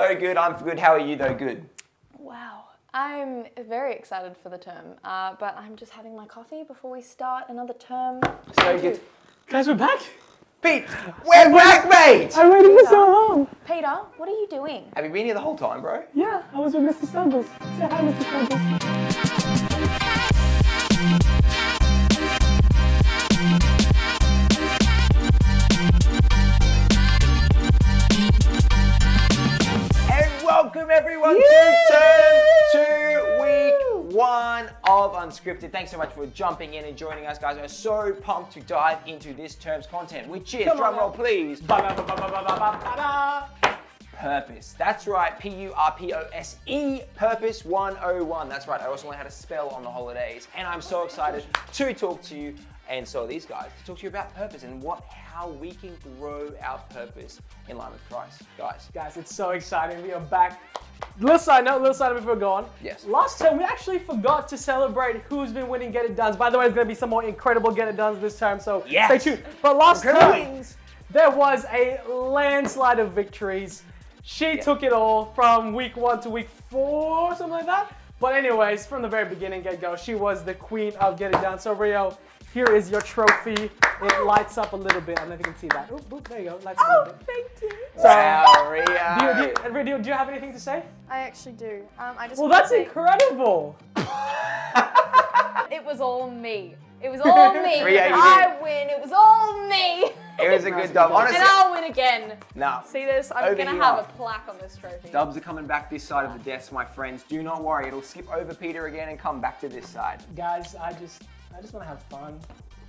So good, I'm good. How are you though? Good. Wow. I'm very excited for the term, but I'm just having my coffee before we start another term. So good. Guys, we're back. Pete, we're back, mate! I waited for so long. Peter, what are you doing? Have you been here the whole time, bro? Yeah, I was with Mr. Stumbles. Say hi, Mr. Stumbles. And welcome everyone to Term 2, Week 1 of Unscripted. Thanks so much for jumping in and joining us, guys. We're so pumped to dive into this term's content, which is, drum roll please, purpose. That's right, P-U-R-P-O-S-E, Purpose 101. That's right, I also learned how to spell on the holidays. And I'm so excited to talk to you, and so these guys, to talk to you about purpose and how we can grow our purpose in line with Christ. Guys, it's so exciting. We are back. Little side note before we go on. Yes. Last term, we actually forgot to celebrate who's been winning Get It Dones. By the way, there's going to be some more incredible Get It Dones this term, so stay tuned. But last term, there was a landslide of victories. She took it all from week 1 to week 4, something like that. But anyways, from the very beginning, get-go, she was the queen of Get It Done. So Rio, here is your trophy. It lights up a little bit. I don't know if you can see that. Oop, there you go. Lights up a little bit. Thank you. So, wow, Rio. Rio, do you have anything to say? I actually do. Well, that's incredible. It was all me. It was all me. Ria, I win. It was all me. It was a good dub, honestly. And I'll win again. No. See this? I'm going to have a plaque on this trophy. Dubs are coming back this side of the desk, my friends. Do not worry, it'll skip over Peter again and come back to this side. Guys, I just want to have fun.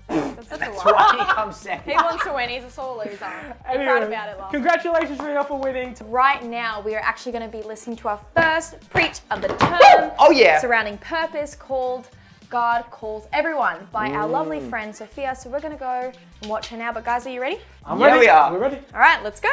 That's why he comes second. He wants to win. He's a sore loser. I'm proud about it, love. Congratulations, Rio, for winning. Right now, we are actually going to be listening to our first preach of the term. Oh yeah. Surrounding purpose, called God Calls Everyone by our lovely friend Sophia. So we're going to go and watch her now. But guys, are you ready? I'm ready. We are. We're ready. All right, let's go.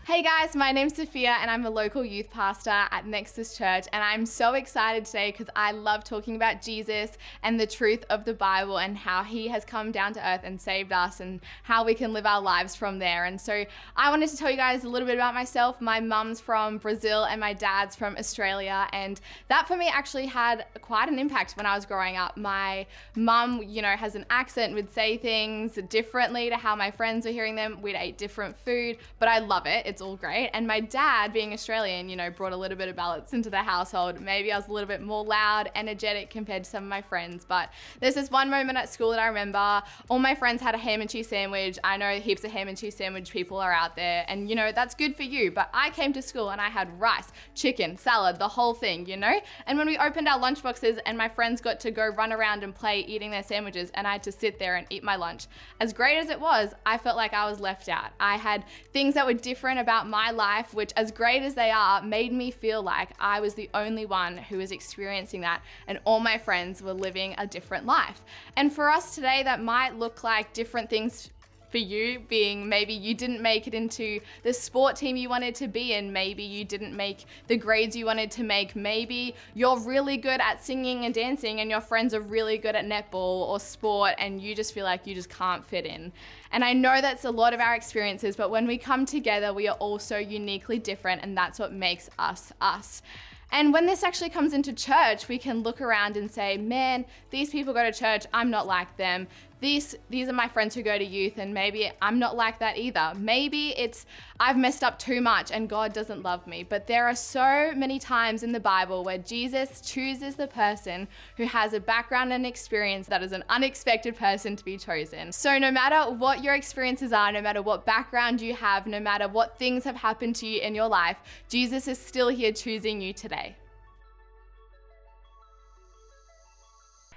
Hey guys, my name's Sophia and I'm a local youth pastor at Nexus Church, and I'm so excited today because I love talking about Jesus and the truth of the Bible and how he has come down to earth and saved us and how we can live our lives from there. And so I wanted to tell you guys a little bit about myself. My mum's from Brazil and my dad's from Australia, and that for me actually had quite an impact when I was growing up. My mum, has an accent, would say things differently to how my friends were hearing them. We'd eat different food, but I love it. It's all great. And my dad, being Australian, brought a little bit of balance into the household. Maybe I was a little bit more loud, energetic compared to some of my friends. But there's this one moment at school that I remember. All my friends had a ham and cheese sandwich. I know heaps of ham and cheese sandwich people are out there, and that's good for you. But I came to school and I had rice, chicken, salad, the whole thing, And when we opened our lunchboxes and my friends got to go run around and play eating their sandwiches, and I had to sit there and eat my lunch. As great as it was, I felt like I was left out. I had things that were different about my life, which, as great as they are, made me feel like I was the only one who was experiencing that, and all my friends were living a different life. And for us today, that might look like different things for you, being maybe you didn't make it into the sport team you wanted to be in, maybe you didn't make the grades you wanted to make, maybe you're really good at singing and dancing and your friends are really good at netball or sport and you just feel like you just can't fit in. And I know that's a lot of our experiences, but when we come together, we are all so uniquely different, and that's what makes us us. And when this actually comes into church, we can look around and say, man, these people go to church, I'm not like them. These are my friends who go to youth, and maybe I'm not like that either. Maybe it's I've messed up too much and God doesn't love me. But there are so many times in the Bible where Jesus chooses the person who has a background and experience that is an unexpected person to be chosen. So no matter what your experiences are, no matter what background you have, no matter what things have happened to you in your life, Jesus is still here choosing you today.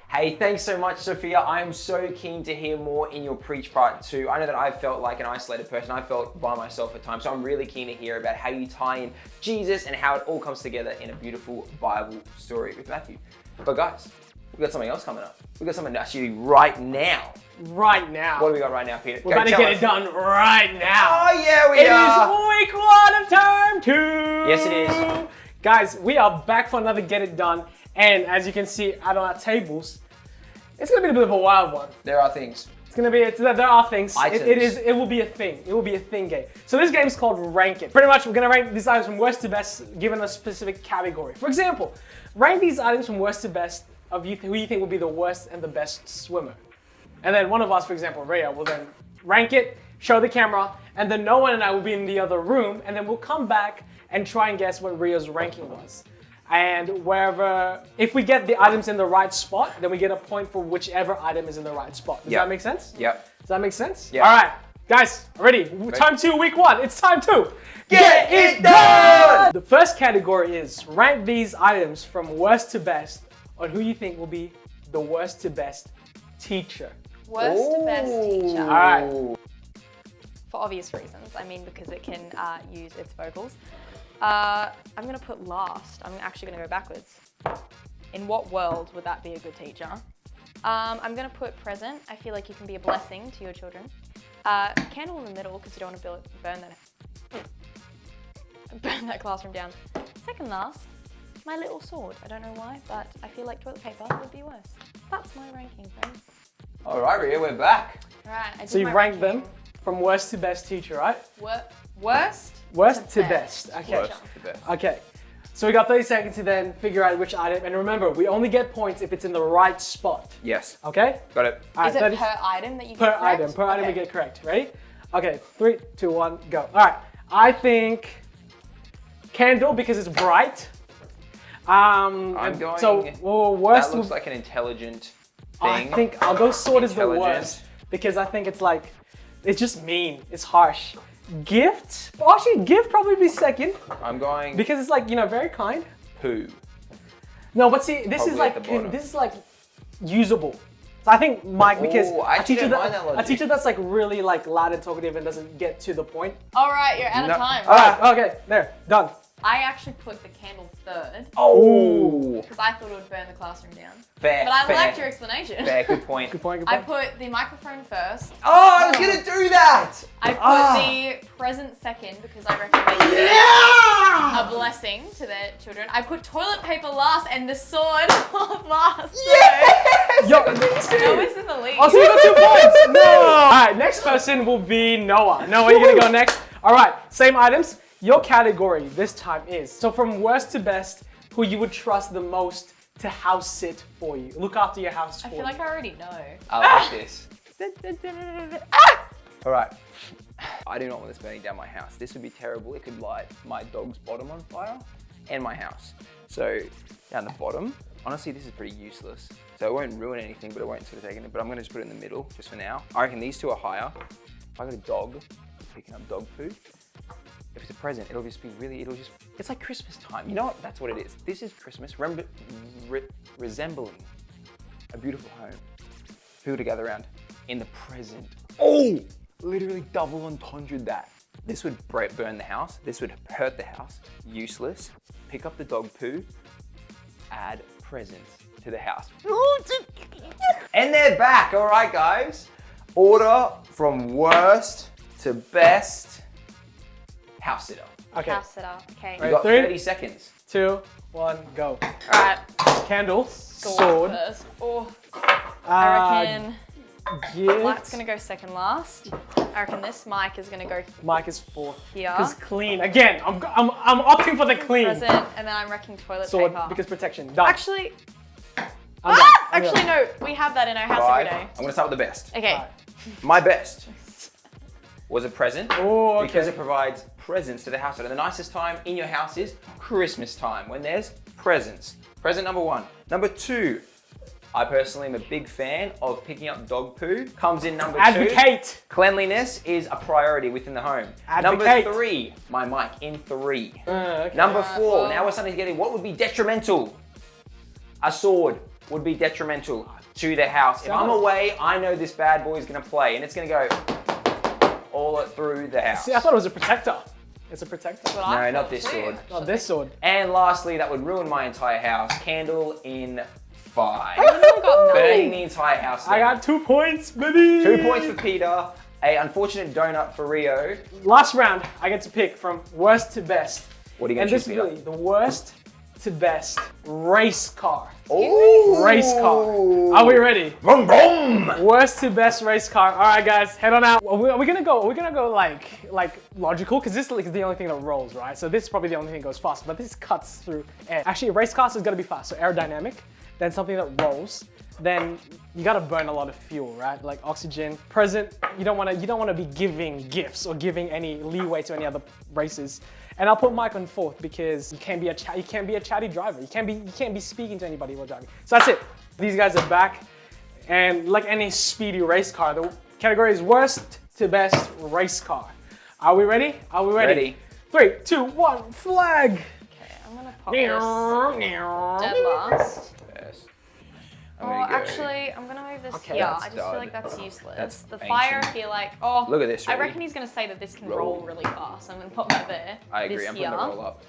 Hey, thanks so much, Sophia. I am so keen to hear more in your preach part 2. I know that I've felt like an isolated person. I felt by myself at times. So I'm really keen to hear about how you tie in Jesus and how it all comes together in a beautiful Bible story with Matthew. But guys, we've got something else coming up. We've got something to actually do right now. Right now. What do we got right now, Peter? We're about to get it done right now. Oh yeah, we are. It is week 1 of term 2. Yes, it is. Guys, we are back for another Get It Done. And as you can see out on our tables, it's going to be a bit of a wild one. There are things. It's gonna be. There are things. Items. It will be a thing. It will be a thing game. So this game is called Rank It. Pretty much, we're gonna rank these items from worst to best, given a specific category. For example, rank these items from worst to best of who you think will be the worst and the best swimmer. And then one of us, for example, Rhea, will then rank it, show the camera, and then Noah and I will be in the other room, and then we'll come back and try and guess what Rhea's ranking was. And if we get the items in the right spot, then we get a point for whichever item is in the right spot. Does that make sense? Yep. Does that make sense? Yeah. All right, guys, ready? Time 2, week 1. It's time to Get it done! The first category is rank these items from worst to best on who you think will be the worst to best teacher. Worst to best teacher. All right. For obvious reasons. I mean, because it can use its vocals. I'm gonna put last. I'm actually gonna go backwards. In what world would that be a good teacher? I'm gonna put present. I feel like you can be a blessing to your children. Candle in the middle because you don't want to burn that classroom down. Second last, my little sword. I don't know why, but I feel like toilet paper would be worse. That's my ranking, friends. All right, Rhea, we're back. Right. So you've ranked them from worst to best teacher, right? Worst? Worst to best. Okay. Worst to best. Okay. So we got 30 seconds to then figure out which item. And remember, we only get points if it's in the right spot. Yes. Okay? Got it. All Is right, it per item that you per get correct? item. Per item we Okay. get correct. Ready? Okay. 3, 2, 1, go. All right. I think candle because it's bright. I'm going. So worst. That looks like an intelligent I thing. think I'll go sword as the Intelligent. worst because I think it's just mean. It's harsh. Gift? Actually, gift probably be second I'm going. because it's very kind. Poo. No, but see, this Probably at the bottom. is usable. So I think Mike because Ooh, I a teacher don't mind that logic. a teacher that's really loud and talkative and doesn't get to the point. All right, you're out No. of time. All right, okay, there, done. I actually put the candle third Oh. because I thought it would burn the classroom down. Fair. But I fair, liked your explanation. Fair. Good point. Good point. Good I point. put the microphone first. Oh, I was gonna do that. I put the present second because I reckon they need a blessing to their children. I put toilet paper last and the sword last. Yes. Yo, Noah's in the lead. oh, so you got 2 points. No. All right, next person will be Noah. Noah, you're gonna go next. All right, same items. Your category this time is, so from worst to best, who you would trust the most to house sit for you. Look after your house for I you. feel like I already know. I like this. All right. I do not want this burning down my house. This would be terrible. It could light my dog's bottom on fire and my house. So down the bottom, honestly, this is pretty useless. So it won't ruin anything, but it won't sort of take it. But I'm gonna just put it in the middle just for now. I reckon these two are higher. If I got a dog, picking up dog poo. If it's a present, it'll just, it's like Christmas time. You know what? That's what it is. This is Christmas, resembling a beautiful home. People to gather around in the present. Oh, literally double entendre that. This would burn the house. This would hurt the house. Useless. Pick up the dog poo. Add presents to the house. And they're back. All right, guys. Order from worst to best. House sitter. Okay, House sitter. Okay. You got 3, 30 seconds. 2, 1, go. All right. Candle, Sword sword, first. Oh, I reckon gift. Light's gonna go second last. I reckon this mic is gonna go Mike is 4th. here. Because clean. Again, I'm opting for the clean. Present, and then I'm wrecking toilet Sword paper. because protection. Done. Actually, I'm done. I'm actually done. no. We have that in our house Five. every I'm day. gonna start with the best. Okay. Alright. My best was a present Oh, okay. because it provides presents to the house. And the nicest time in your house is Christmas time when there's presents. Present number 1. Number 2, I personally am a big fan of picking up dog poo. Comes in number 2. Advocate. Cleanliness is a priority within the home. Advocate. Number 3, my mic in 3. Okay. Number 4, well- now we're starting to get in. What would be detrimental? A sword would be detrimental to the house. If I'm away, I know this bad boy is gonna play and it's gonna go all through the house. See, I thought it was a protector. It's a protector. That's what I No, not thought this too, sword. actually. Not this sword. And lastly, that would ruin my entire house. Candle in 5. I got nothing. Burning the entire house I down. got 2 points, baby. 2 points for Peter. A unfortunate donut for Rio. Last round, I get to pick from worst to best. What are you And gonna this choose, is Peter? really the worst to best race car. Ooh. Race car. Are we ready? Vroom, vroom. Worst to best race car. All right, guys, head on out. Are we gonna go like logical? Because this is the only thing that rolls, right? So this is probably the only thing that goes fast. But this cuts through air. Actually, a race car is gonna be fast. So aerodynamic, then something that rolls. Then you gotta burn a lot of fuel, right? Like oxygen. Present. You don't wanna be giving gifts or giving any leeway to any other races. And I'll put Mike on fourth because you can't be a chatty driver. You can't be speaking to anybody while driving. So that's it. These guys are back, and like any speedy race car, the category is worst to best race car. Are we ready? Are we ready? 3, 2, 1, flag. Okay, I'm gonna pop this dead last. Yes. Actually, I'm gonna move this Okay, here. that's I just done. feel like that's useless. That's the ancient. fire, I feel like, oh. Look at this, I ready? reckon he's gonna say that this can Roll. roll really fast. I'm gonna pop that there. I agree. This I'm here. putting the roll up.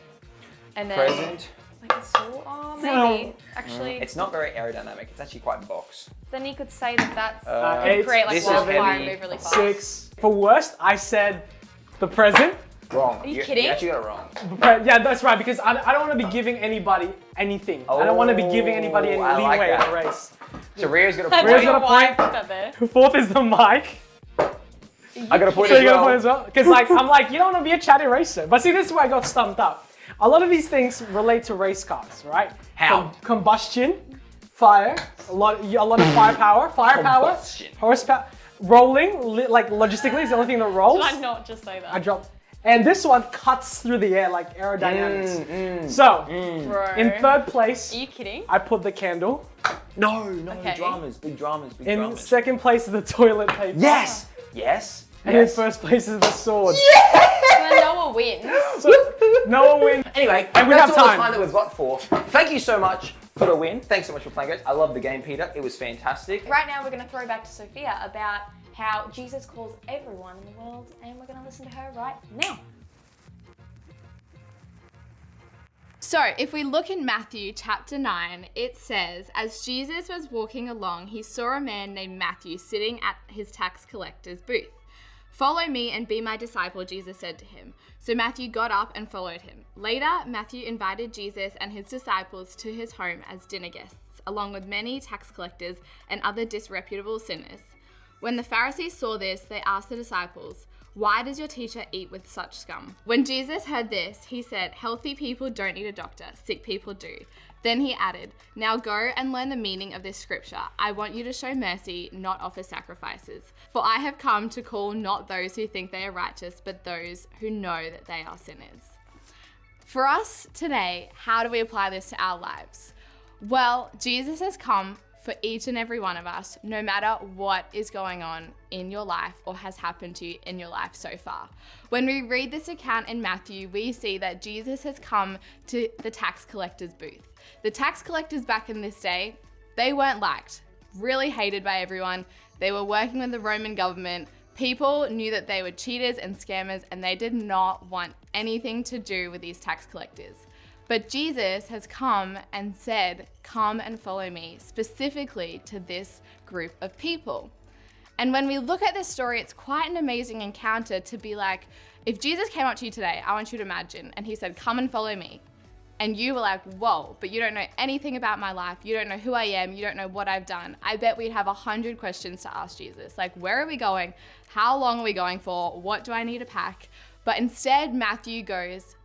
And then, Present. like a sword. Oh, maybe. Actually, It's not very aerodynamic. It's actually quite box. then you could say that that's Eight, could create like this is wildfire heavy. and move really fast. 6. For worst, I said the present. Wrong. Are you kidding? You actually got it wrong. Yeah, that's right, because I don't want to be giving anybody anything. I don't want to be giving anybody any I like leeway in that. the race. So Rhea's got a I point. Rhea's don't got know a why I point. put that there. Fourth is the mic. I got a point So as you got a well. point as well? Because I'm like, you don't want to be a chatty racer. But see, this is where I got stumped up. A lot of these things relate to race cars, right? How? Combustion, fire, a lot of firepower, Combustion. horsepower, rolling, like logistically is the only thing that rolls. Did I not just say that? I dropped. And this one cuts through the air like aerodynamics. So, Bro. in third place, Are you kidding? I put the candle. No, Okay. dramas, big dramas, big In dramas. second place is the toilet paper. Yes, yes, And in yes. first place is the sword. Then Noah wins. So, no one wins. Anyway, And we that's have all time. the time that we've got for. Thank you so much for the win. Thanks so much for playing, guys. I love the game, Peter. It was fantastic. Right now, we're going to throw back to Sophia about how Jesus calls everyone in the world, and we're going to listen to her right now. So, if we look in Matthew chapter 9, it says, as Jesus was walking along, he saw a man named Matthew sitting at his tax collector's booth. Follow me and be my disciple, Jesus said to him. So Matthew got up and followed him. Later, Matthew invited Jesus and his disciples to his home as dinner guests, along with many tax collectors and other disreputable sinners. When the Pharisees saw this, they asked the disciples, "Why does your teacher eat with such scum?" When Jesus heard this, he said, "Healthy people don't need a doctor, sick people do." Then he added, "Now go and learn the meaning of this scripture. I want you to show mercy, not offer sacrifices. For I have come to call not those who think they are righteous, but those who know that they are sinners." For us today, how do we apply this to our lives? Well, Jesus has come for each and every one of us, no matter what is going on in your life or has happened to you in your life so far. When we read this account in Matthew, we see that Jesus has come to the tax collector's booth. The tax collectors back in this day, they weren't liked, really hated by everyone. They were working with the Roman government. People knew that they were cheaters and scammers, and they did not want anything to do with these tax collectors. But Jesus has come and said, "Come and follow me," specifically to this group of people. And when we look at this story, it's quite an amazing encounter to be like, if Jesus came up to you today, I want you to imagine, and he said, "Come and follow me." And you were like, whoa, but you don't know anything about my life. You don't know who I am. You don't know what I've done. I bet we'd have 100 questions to ask Jesus. Like, where are we going? How long are we going for? What do I need to pack? But instead, Matthew goes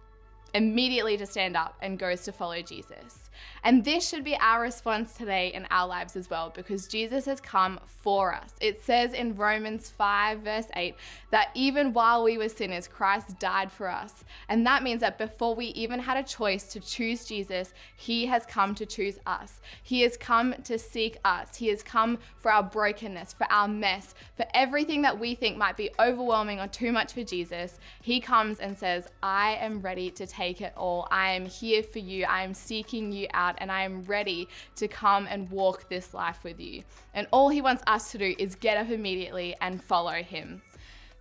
immediately to stand up and goes to follow Jesus. And this should be our response today in our lives as well, because Jesus has come for us. It says in Romans 5 verse 8 that even while we were sinners, Christ died for us. And that means that before we even had a choice to choose Jesus, he has come to choose us. He has come to seek us. He has come for our brokenness, for our mess, for everything that we think might be overwhelming or too much for Jesus. He comes and says, "I am ready to take it all. I am here for you. I am seeking you out, and I am ready to come and walk this life with you." And all he wants us to do is get up immediately and follow him.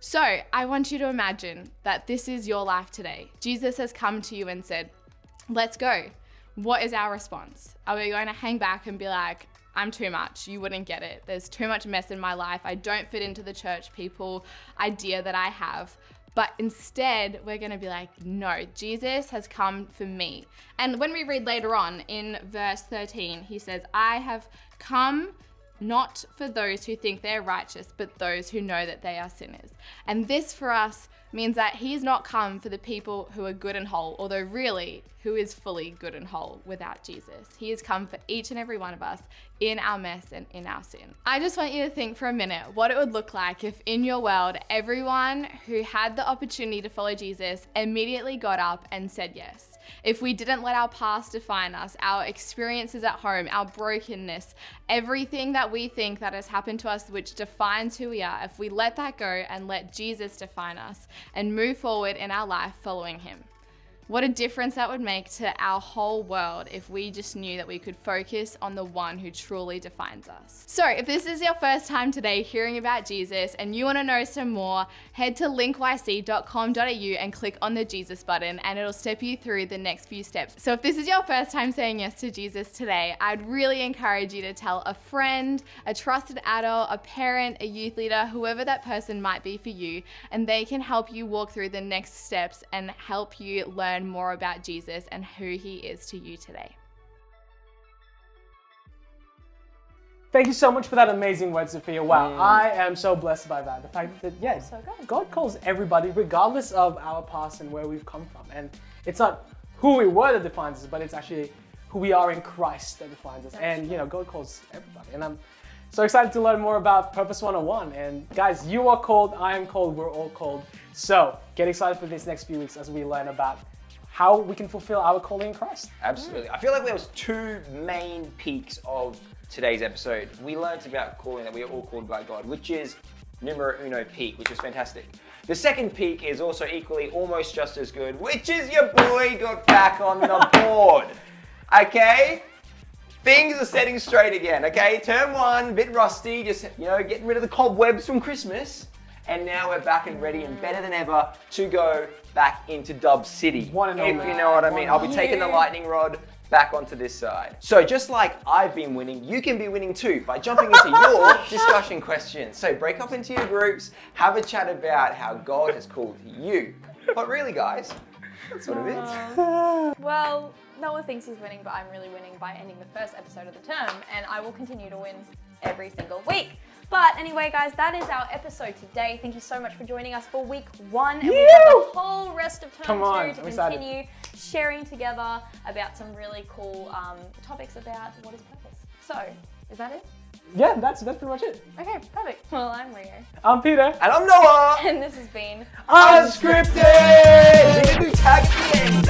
So I want you to imagine that this is your life today. Jesus has come to you and said, "Let's go." What is our response? Are we going to hang back and be like, "I'm too much. You wouldn't get it. There's too much mess in my life. I don't fit into the church people idea that I have." But instead, we're going to be like, no, Jesus has come for me. And when we read later on in verse 13, he says, I have come not for those who think they're righteous, but those who know that they are sinners. And this for us means that he's not come for the people who are good and whole, although really, who is fully good and whole without Jesus? He has come for each and every one of us in our mess and in our sin. I just want you to think for a minute what it would look like if in your world, everyone who had the opportunity to follow Jesus immediately got up and said yes. If we didn't let our past define us, our experiences at home, our brokenness, everything that we think that has happened to us which defines who we are, if we let that go and let Jesus define us and move forward in our life following him. What a difference that would make to our whole world if we just knew that we could focus on the one who truly defines us. So if this is your first time today hearing about Jesus and you want to know some more, head to linkyc.com.au and click on the Jesus button and it'll step you through the next few steps. So if this is your first time saying yes to Jesus today, I'd really encourage you to tell a friend, a trusted adult, a parent, a youth leader, whoever that person might be for you, and they can help you walk through the next steps and help you learn more about Jesus and who he is to you today. Thank you so much for that amazing word, Sophia. Wow, I am so blessed by that. The fact that, So good. God calls everybody, regardless of our past and where we've come from. And it's not who we were that defines us, but it's actually who we are in Christ that defines us. And, God calls everybody. And I'm so excited to learn more about Purpose 101. And guys, you are called, I am called, we're all called. So get excited for these next few weeks as we learn about how we can fulfill our calling in Christ. Absolutely. I feel like there was two main peaks of today's episode. We learned about calling, that we are all called by God, which is numero uno peak, which is fantastic. The second peak is also equally almost just as good, which is your boy got back on the board. Okay? Things are setting straight again, okay? Term one, bit rusty, just, getting rid of the cobwebs from Christmas. And now we're back and ready and better than ever to go back into Dub City. One and if only. you know what I mean. I'll be taking the lightning rod back onto this side. So just like I've been winning, you can be winning too by jumping into your discussion questions. So break up into your groups, have a chat about how God has called you. But really, guys, that's what it is. Well, Noah thinks he's winning, but I'm really winning by ending the first episode of the term, and I will continue to win every single week. But anyway, guys, that is our episode today. Thank you so much for joining us for week 1. And we have the whole rest of term 2 to continue sharing together about some really cool topics about what is purpose. So, is that it? Yeah, that's pretty much it. Okay, perfect. Well, I'm Rio. I'm Peter. And I'm Noah. And this has been Unscripted! Leave a new tag at the end.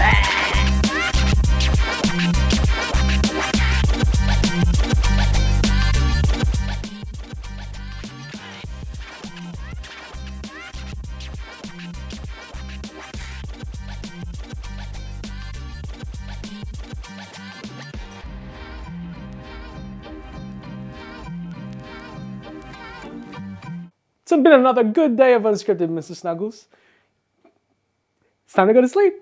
It's been another good day of Unscripted, Mr. Snuggles. It's time to go to sleep.